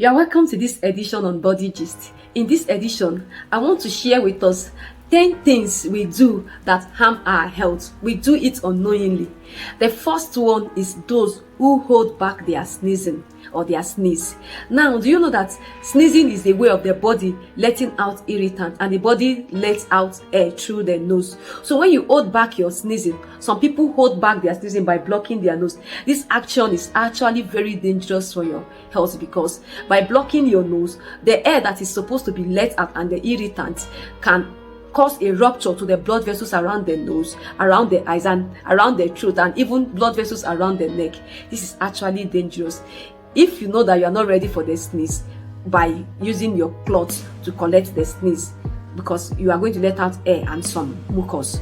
You are welcome to this edition on Body Gist. In this edition, I want to share with us 10 things we do that harm our health. We do it unknowingly. The first one is those who hold back their sneezing or their sneeze. Now, do you know that sneezing is a way of the body letting out irritant, and the body lets out air through the nose? So when you hold back your sneezing, some people hold back their sneezing by blocking their nose. This action is actually very dangerous for your health, because by blocking your nose, the air that is supposed to be let out and the irritant can cause a rupture to the blood vessels around the nose, around the eyes, and around the throat, and even blood vessels around the neck. This is actually dangerous. If you know that you are not ready for the sneeze, by using your cloth to collect the sneeze, because you are going to let out air and some mucus,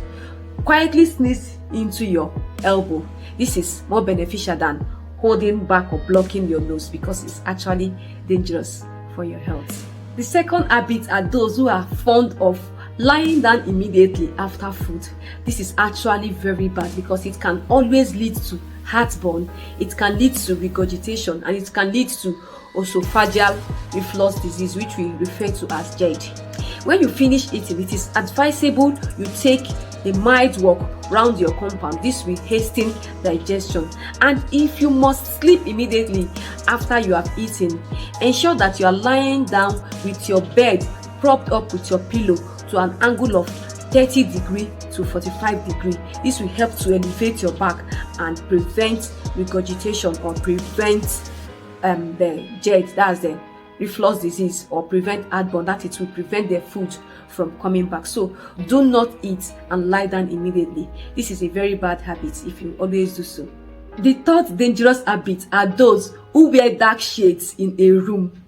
quietly sneeze into your elbow. This is more beneficial than holding back or blocking your nose, because it's actually dangerous for your health. The second habit are those who are fond of lying down immediately after food. This is actually very bad, because it can always lead to heartburn, it can lead to regurgitation, and it can lead to esophageal reflux disease, which we refer to as GERD. When you finish eating, it is advisable you take a mild walk round your compound. This will hasten digestion. And if you must sleep immediately after you have eaten, ensure that you are lying down with your bed propped up with your pillow to an angle of 30 degrees to 45 degrees. This will help to elevate your back and prevent regurgitation, or prevent the GERD, that's the reflux disease, or prevent heartburn, that it will prevent the food from coming back. So do not eat and lie down immediately. This is a very bad habit if you always do so. The third dangerous habit are those who wear dark shades in a room.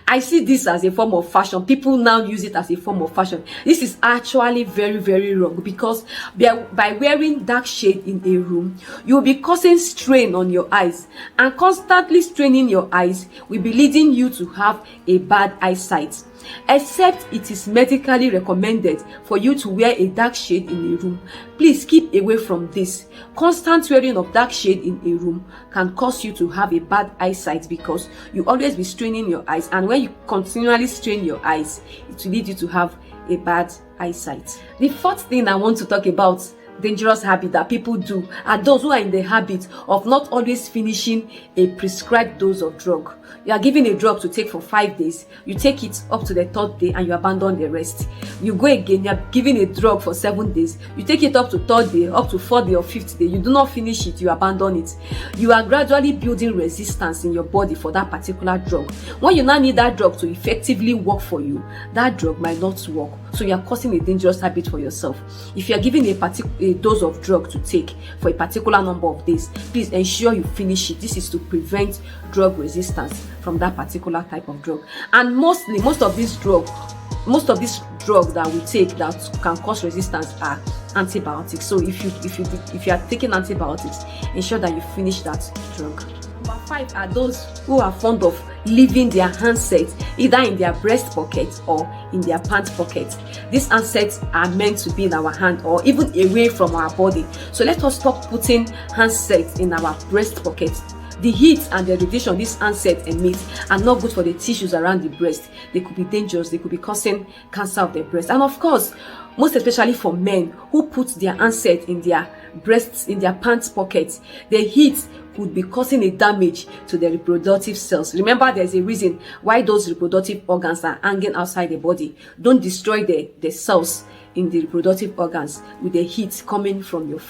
I see this as a form of fashion. People now use it as a form of fashion. This is actually very, very wrong, because by wearing dark shade in a room, you will be causing strain on your eyes, and constantly straining your eyes will be leading you to have a bad eyesight. Except it is medically recommended for you to wear a dark shade in a room, please keep away from this. Constant wearing of dark shade in a room can cause you to have a bad eyesight, because you always be straining your eyes, and when you continually strain your eyes, it will lead you to have a bad eyesight. The fourth thing I want to talk about, dangerous habit that people do, are those who are in the habit of not always finishing a prescribed dose of drug. You are given a drug to take for 5 days, you take it up to the 3rd day and you abandon the rest. You go again, you are given a drug for 7 days, you take it up to 3rd day, up to 4th day or 5th day, you do not finish it, you abandon it. You are gradually building resistance in your body for that particular drug. When you now need that drug to effectively work for you, that drug might not work, so you are causing a dangerous habit for yourself. If you are given a dose of drug to take for a particular number of days, please ensure you finish it. This is to prevent drug resistance from that particular type of drug. And most of these drugs that we take that can cause resistance are antibiotics. So if you are taking antibiotics, ensure that you finish that drug. Number 5 are those who are fond of leaving their handsets either in their breast pocket or in their pant pocket. These handsets are meant to be in our hand or even away from our body. So let us stop putting handsets in our breast pocket. The heat and the radiation this handset emits are not good for the tissues around the breast. They could be dangerous. They could be causing cancer of the breast. And of course, most especially for men who put their handset in their breasts, in their pants pockets, the heat could be causing a damage to the reproductive cells. Remember, there's a reason why those reproductive organs are hanging outside the body. Don't destroy the cells in the reproductive organs with the heat coming from your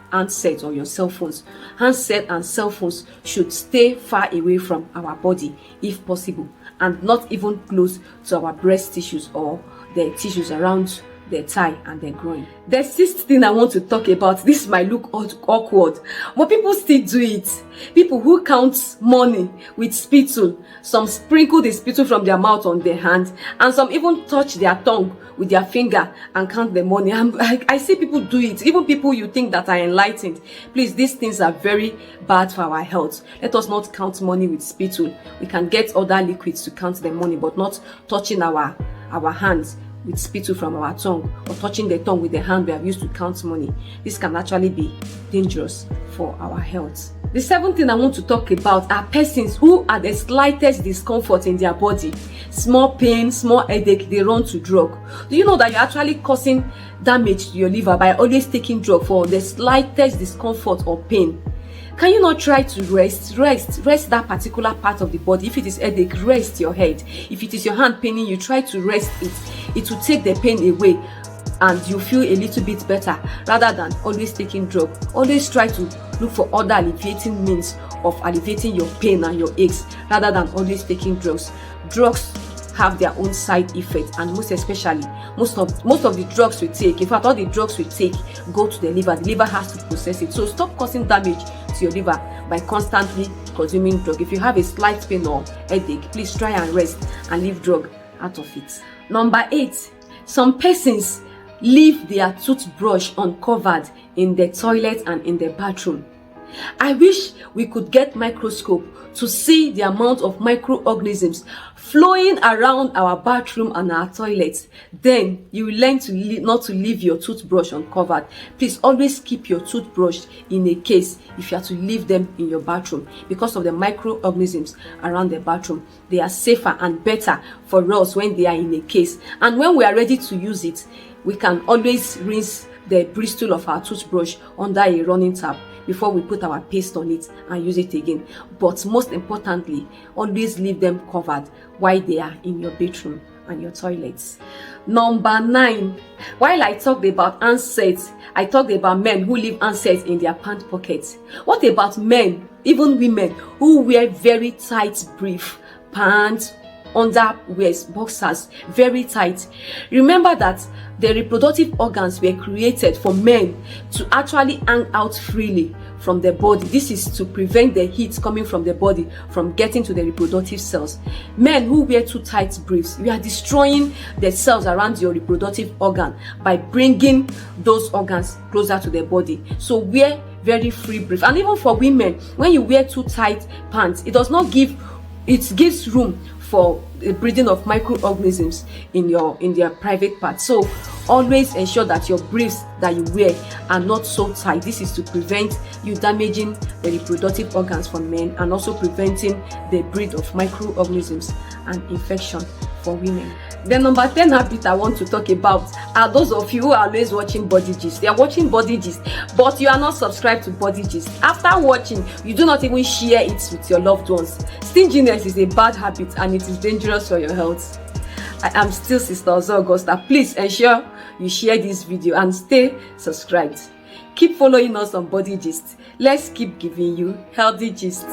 handset or your cell phones. Handset and cell phones should stay far away from our body if possible, and not even close to our breast tissues or the tissues around the thigh and the groin. The sixth thing I want to talk about, this might look awkward, but people still do it. People who count money with spittle. Some sprinkle the spittle from their mouth on their hand, and some even touch their tongue with their finger and count the money. I see people do it, even people you think that are enlightened. Please, these things are very bad for our health. Let us not count money with spittle. We can get other liquids to count the money, but not touching our hands with spittle from our tongue, or touching the tongue with the hand we have used to count money. This can actually be dangerous for our health. The seventh thing I want to talk about are persons who are the slightest discomfort in their body, small pain, small headache, they run to drug. Do you know that you're actually causing damage to your liver by always taking drug for the slightest discomfort or pain? Can you not try to rest that particular part of the body? If it is headache, rest your head. If it is your hand paining you, try to rest it. It will take the pain away and you feel a little bit better, rather than always taking drug. Always try to look for other alleviating means of alleviating your pain and your aches, rather than always taking drugs. Drugs have their own side effects, and most especially most of the drugs we take, in fact all the drugs we take, go to the liver has to process it. So stop causing damage to your liver by constantly consuming drug. If you have a slight pain or headache, please try and rest and leave drug out of it. Number 8, some persons leave their toothbrush uncovered in the toilet and in the bathroom. I wish we could get microscope to see the amount of microorganisms flowing around our bathroom and our toilets. Then you will learn to not to leave your toothbrush uncovered. Please always keep your toothbrush in a case if you are to leave them in your bathroom, because of the microorganisms around the bathroom. They are safer and better for us when they are in a case, and when we are ready to use it, we can always rinse the bristle of our toothbrush under a running tap before we put our paste on it and use it again. But most importantly, always leave them covered while they are in your bathroom and your toilets. Number 9, while I talked about handsets, I talked about men who leave handsets in their pant pockets. What about men, even women, who wear very tight brief, pants, underwears, boxers, very tight? Remember that the reproductive organs were created for men to actually hang out freely from the body. This is to prevent the heat coming from the body from getting to the reproductive cells. Men who wear too tight briefs, you are destroying the cells around your reproductive organ by bringing those organs closer to the body. So wear very free brief. And even for women, when you wear too tight pants, it gives room for the breeding of microorganisms in their private parts. So always ensure that your briefs that you wear are not so tight. This is to prevent you damaging the reproductive organs for men, and also preventing the breed of microorganisms and infection for women. The number 10 habit I want to talk about are those of you who are always watching Body Gist. They are watching Body Gist, but you are not subscribed to Body Gist. After watching, you do not even share it with your loved ones. Stinginess is a bad habit and it is dangerous for your health. I am still Sister Ozo Augusta. Please ensure you share this video and stay subscribed. Keep following us on Body Gist. Let's keep giving you healthy gist.